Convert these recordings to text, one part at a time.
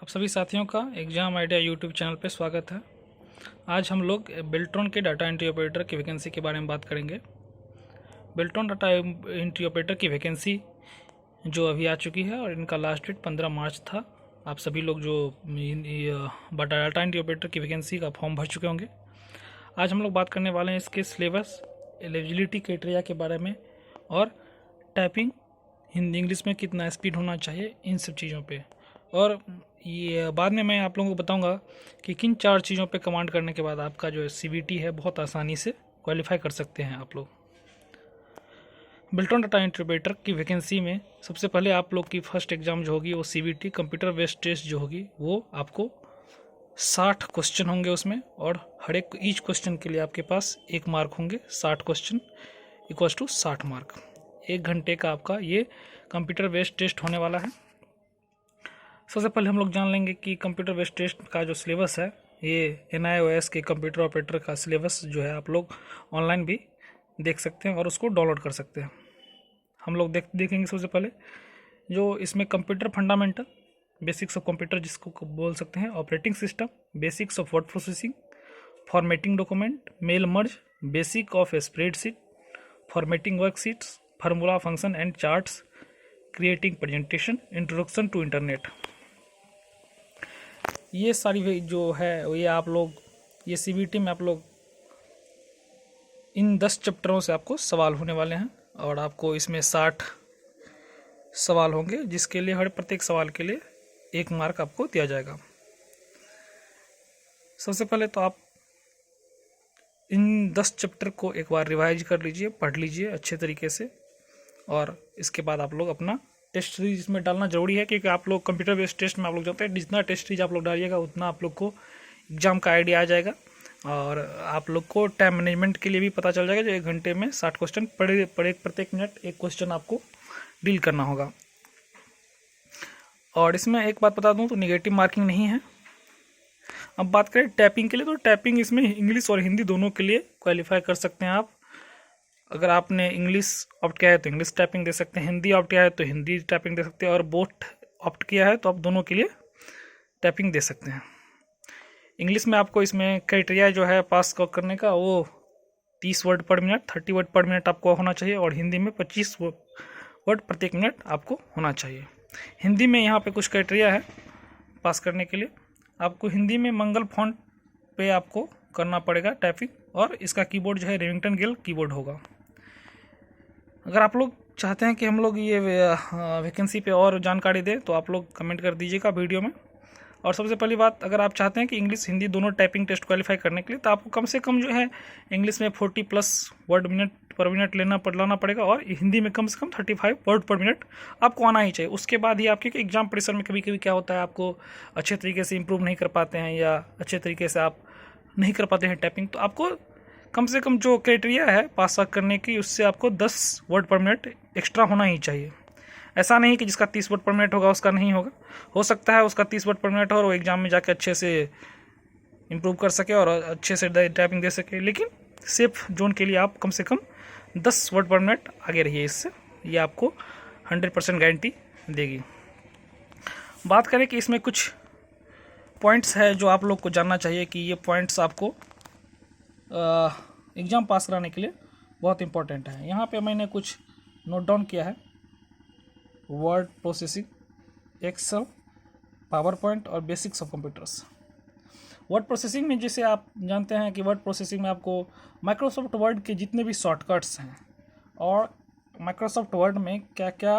आप सभी साथियों का एग्जाम आइडिया यूट्यूब चैनल पे स्वागत है। आज हम लोग बेल्ट्रॉन के डाटा एंट्री ऑपरेटर की वैकेंसी के बारे में बात करेंगे। बेल्ट्रॉन डाटा एंट्री ऑपरेटर की वैकेंसी जो अभी आ चुकी है और इनका लास्ट डेट 15 मार्च था। आप सभी लोग जो डाटा एंट्री ऑपरेटर की वैकेंसी का फॉर्म भर चुके होंगे। आज हम लोग बात करने वाले हैं इसके सिलेबस, एलिजिबिलिटी क्राइटेरिया के बारे में और टाइपिंग हिंदी इंग्लिश में कितना स्पीड होना चाहिए, इन सब चीज़ों पे। और ये बाद में मैं आप लोगों को बताऊंगा कि किन 4 चीज़ों पे कमांड करने के बाद आपका जो CBT है बहुत आसानी से क्वालिफाई कर सकते हैं आप लोग। बेल्ट्रॉन डाटा इंटरप्रेटर की वैकेंसी में सबसे पहले आप लोग की फर्स्ट एग्ज़ाम जो होगी वो CBT कंप्यूटर बेस्ड टेस्ट जो होगी वो आपको 60 क्वेश्चन होंगे उसमें, और हर एक ईच क्वेश्चन के लिए आपके पास 1 मार्क होंगे। 60 क्वेश्चन इक्वल्स टू 60 मार्क। 1 घंटे का आपका ये कंप्यूटर बेस्ड टेस्ट होने वाला है। सबसे पहले हम लोग जान लेंगे कि कंप्यूटर बेस्ड टेस्ट का जो सिलेबस है, ये NIOS के कंप्यूटर ऑपरेटर का सिलेबस जो है आप लोग ऑनलाइन भी देख सकते हैं और उसको डाउनलोड कर सकते हैं। हम लोग देखेंगे सबसे पहले जो इसमें computer fundamental, basics of computer जिसको बोल सकते हैं, operating system, basics of word processing, formatting document, mail merge, basic of spreadsheet, formatting worksheets, formula function and charts, creating presentation, introduction to internet. ये सारी जो है ये आप लोग ये CBT में आप लोग इन 10 चैप्टरों से आपको सवाल होने वाले हैं और आपको इसमें 60 सवाल होंगे, जिसके लिए हर प्रत्येक सवाल के लिए 1 मार्क आपको दिया जाएगा। सबसे पहले तो आप इन 10 चैप्टर को एक बार रिवाइज कर लीजिए, पढ़ लीजिए अच्छे तरीके से, और इसके बाद आप लोग अपना टेस्ट सीरीज इसमें डालना जरूरी है, क्योंकि आप लोग कंप्यूटर बेस्ड टेस्ट में आप लोग जानते हैं जितना टेस्ट सीरीज आप लोग डालिएगा उतना आप लोग को एग्जाम का आइडिया आ जाएगा और आप लोग को टाइम मैनेजमेंट के लिए भी पता चल जाएगा। जो 1 घंटे में 60 क्वेश्चन प्रत्येक मिनट 1 क्वेश्चन आपको डील करना होगा। और इसमें एक बात बता दूं तो निगेटिव मार्किंग नहीं है। अब बात करें टाइपिंग के लिए, तो टाइपिंग इसमें इंग्लिश और हिंदी दोनों के लिए क्वालिफाई कर सकते हैं आप। अगर आपने इंग्लिश ऑप्ट किया है तो इंग्लिश टाइपिंग दे सकते हैं, हिंदी ऑप्ट किया है तो हिंदी टाइपिंग दे सकते हैं, और बोथ ऑप्ट किया है तो आप दोनों के लिए टाइपिंग दे सकते हैं। इंग्लिश में आपको इसमें क्राइटेरिया जो है पास करने का वो 30 वर्ड पर मिनट, 30 वर्ड पर मिनट आपको होना चाहिए, और हिंदी में 25 वर्ड प्रत्येक मिनट आपको होना चाहिए। हिंदी में यहाँ पे कुछ क्राइटेरिया है पास करने के लिए। आपको हिंदी में मंगल फॉन्ट पे आपको करना पड़ेगा टाइपिंग, और इसका कीबोर्ड जो है रेमिंगटन गिल कीबोर्ड होगा। अगर आप लोग चाहते हैं कि हम लोग ये वैकेंसी पे और जानकारी दें तो आप लोग कमेंट कर दीजिएगा वीडियो में। और सबसे पहली बात, अगर आप चाहते हैं कि इंग्लिश हिंदी दोनों टाइपिंग टेस्ट क्वालिफाई करने के लिए, तो आपको कम से कम जो है इंग्लिश में 40+ वर्ड पर मिनट लाना पड़ेगा, और हिंदी में कम से कम 35 वर्ड पर मिनट आपको आना ही चाहिए। उसके बाद ही आपके एग्जाम प्रेशर में कभी कभी क्या होता है, आपको अच्छे तरीके से इंप्रूव नहीं कर पाते हैं या अच्छे तरीके से आप नहीं कर पाते हैं टाइपिंग, तो आपको कम से कम जो क्राइटेरिया है पास करने की, उससे आपको 10 वर्ड पर मिनट एक्स्ट्रा होना ही चाहिए। ऐसा नहीं कि जिसका 30 वर्ड पर मिनट होगा उसका नहीं होगा, हो सकता है उसका 30 वर्ड पर मिनट हो और वो एग्जाम में जाके अच्छे से इम्प्रूव कर सके और अच्छे से टाइपिंग दे सके, लेकिन सेफ जोन के लिए आप कम से कम 10 वर्ड पर मिनट आगे रहिए। इससे ये आपको 100% गारंटी देगी। बात करें कि इसमें कुछ पॉइंट्स है जो आप लोग को जानना चाहिए कि ये पॉइंट्स आपको एग्ज़ाम पास कराने के लिए बहुत इंपॉर्टेंट है। यहाँ पे मैंने कुछ नोट डाउन किया है। Word processing, Excel, PowerPoint और basics of computers. Word processing में जैसे आप जानते हैं कि वर्ड प्रोसेसिंग में आपको माइक्रोसॉफ्ट वर्ड के जितने भी शॉर्टकट्स हैं और माइक्रोसॉफ्ट वर्ड में क्या क्या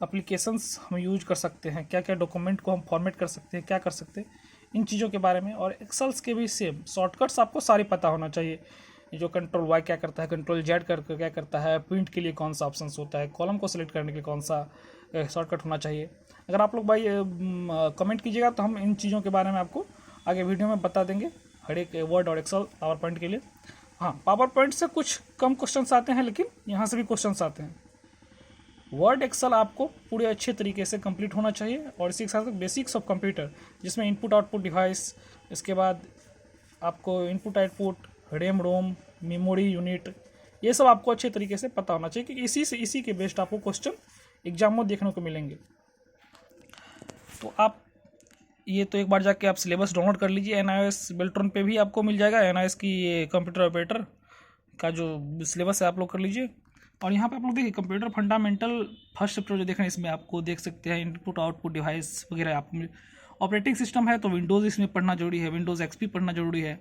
एप्लीकेशंस हम यूज कर सकते हैं, क्या क्या डॉक्यूमेंट को हम फॉर्मेट कर सकते हैं, क्या कर सकते हैं, इन चीज़ों के बारे में। और एक्सेल्स के भी सेम शॉर्टकट्स आपको सारी पता होना चाहिए। जो कंट्रोल Y क्या करता है, कंट्रोल Z करके क्या करता है, प्रिंट के लिए कौन सा ऑप्शन होता है, कॉलम को सिलेक्ट करने के लिए कौन सा शॉर्टकट होना चाहिए। अगर आप लोग भाई कमेंट कीजिएगा तो हम इन चीज़ों के बारे में आपको आगे वीडियो में बता देंगे, हर एक वर्ड और एक्सेल पावर पॉइंट के लिए। हाँ, पावर पॉइंट से कुछ कम क्वेश्चन आते हैं, लेकिन यहाँ से भी क्वेश्चन आते हैं। वर्ड एक्सेल आपको पूरे अच्छे तरीके से कंप्लीट होना चाहिए, और इसी के साथ बेसिक्स ऑफ कंप्यूटर जिसमें इनपुट आउटपुट डिवाइस, इसके बाद आपको input output, RAM ROM, memory unit, ये सब आपको अच्छे तरीके से पता होना चाहिए, क्योंकि इसी के बेस्ड आपको क्वेश्चन एग्जाम में देखने को मिलेंगे। तो आप ये तो एक बार जाके आप सिलेबस डाउनलोड कर लीजिए, NIOS बेल्ट्रॉन पे भी आपको मिल जाएगा, NIOS की ये कंप्यूटर ऑपरेटर का जो सिलेबस है आप लोग कर लीजिए। और यहाँ पे आप लोग देखिए कंप्यूटर फंडामेंटल फर्स्ट चैप्टर जो देख रहे हैं इसमें आपको देख सकते हैं इनपुट आउटपुट डिवाइस वगैरह। आप ऑपरेटिंग सिस्टम है तो विंडोज़ इसमें पढ़ना जरूरी है, विंडोज़ XP पढ़ना जरूरी है।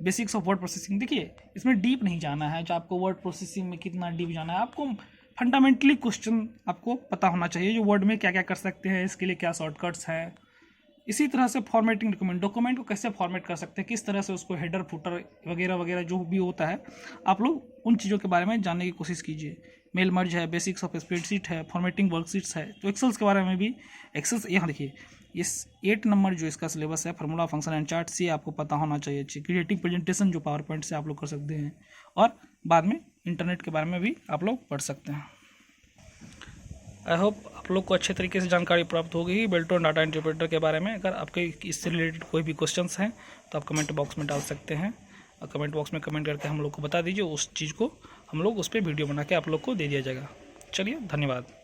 बेसिक्स ऑफ वर्ड प्रोसेसिंग, देखिए इसमें डीप नहीं जाना है, जो आपको वर्ड प्रोसेसिंग में कितना डीप जाना है, आपको फंडामेंटली क्वेश्चन आपको पता होना चाहिए, जो वर्ड में क्या क्या कर सकते हैं, इसके लिए क्या शॉर्टकट्स है। इसी तरह से फॉर्मेटिंग डॉक्यूमेंट को कैसे फॉर्मेट कर सकते हैं, किस तरह से उसको हेडर फुटर वगैरह वगैरह जो भी होता है, आप लोग उन चीज़ों के बारे में जानने की कोशिश कीजिए। मेल मर्ज है, बेसिक्स ऑफ स्प्रेडशीट है, फॉर्मेटिंग वर्कशीट्स है, तो एक्सेल्स के बारे में भी। एक्सेल्स यहाँ देखिए इस 8 नंबर जो इसका सिलेबस है, फार्मूला फंक्शन एंड चार्ट से आपको पता होना चाहिए। अच्छी क्रिएटिव प्रेजेंटेशन जो पावर पॉइंट से आप लोग कर सकते हैं, और बाद में इंटरनेट के बारे में भी आप लोग पढ़ सकते हैं। आई होप आप लोग को अच्छे तरीके से जानकारी प्राप्त हो गई बेल्ट्रॉन डाटा इंटरप्रेटर के बारे में। अगर आपके इससे रिलेटेड कोई भी क्वेश्चंस हैं तो आप कमेंट बॉक्स में डाल सकते हैं, और कमेंट बॉक्स में कमेंट करके हम लोग को बता दीजिए, उस चीज़ को हम लोग उस पर वीडियो बना के आप लोग को दे दिया जाएगा। चलिए, धन्यवाद।